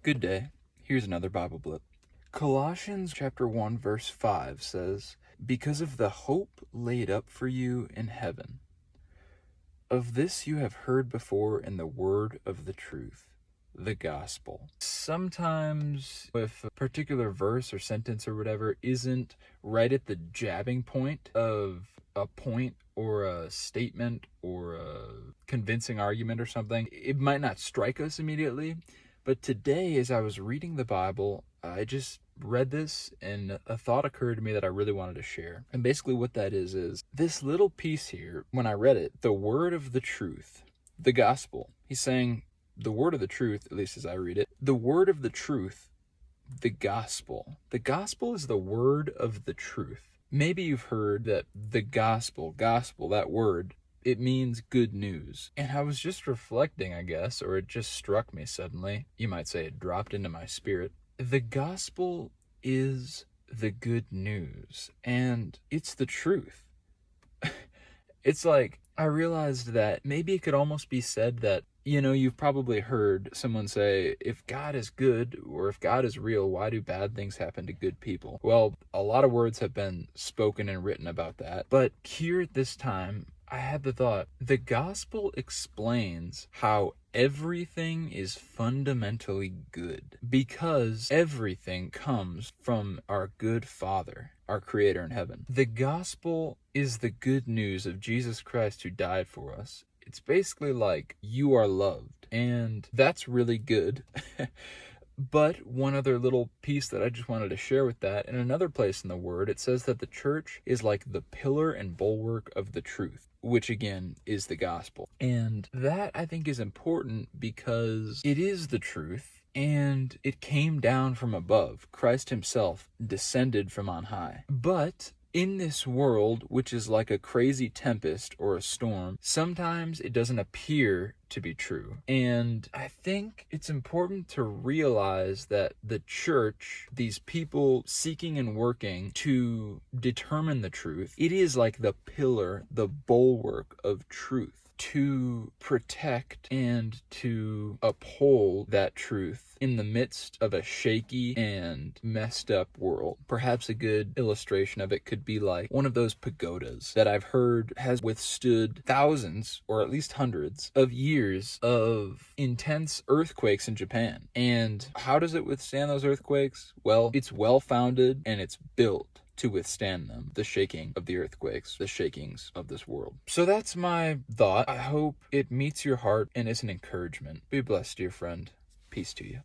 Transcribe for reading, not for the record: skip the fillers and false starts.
Good day. Here's another Bible blip. Colossians chapter 1 verse 5 says, "Because of the hope laid up for you in heaven. Of this you have heard before in the word of the truth, the gospel." Sometimes if a particular verse or sentence or whatever isn't right at the jabbing point of a point or a statement or a convincing argument or something, it might not strike us immediately. But today, as I was reading the Bible, I just read this and a thought occurred to me that I really wanted to share. And basically what that is this little piece here, when I read it, the word of the truth, the gospel. He's saying the word of the truth, at least as I read it, the word of the truth, the gospel. The gospel is the word of the truth. Maybe you've heard that the gospel, that word, it means good news. And I was just reflecting, I guess, or it just struck me suddenly. You might say it dropped into my spirit. The gospel is the good news, and it's the truth. It's like, I realized that maybe it could almost be said that, you've probably heard someone say, if God is good or if God is real, why do bad things happen to good people? Well, a lot of words have been spoken and written about that. But here at this time, I had the thought, the gospel explains how everything is fundamentally good because everything comes from our good Father, our Creator in heaven. The gospel is the good news of Jesus Christ who died for us. It's basically like you are loved, and that's really good. But one other little piece that I just wanted to share with that, in another place in the Word, it says that the church is like the pillar and bulwark of the truth, which again is the gospel. And that I think is important because it is the truth and it came down from above. Christ himself descended from on high. But in this world, which is like a crazy tempest or a storm, sometimes it doesn't appear to be true. And I think it's important to realize that the church, these people seeking and working to determine the truth, it is like the pillar, the bulwark of truth, to protect and to uphold that truth in the midst of a shaky and messed up world. Perhaps a good illustration of it could be like one of those pagodas that I've heard has withstood thousands, or at least hundreds, of years of intense earthquakes in Japan. And how does it withstand those earthquakes? Well, it's well-founded and it's built to withstand them, the shaking of the earthquakes, the shakings of this world. So that's my thought. I hope it meets your heart and is an encouragement. Be blessed, dear friend. Peace to you.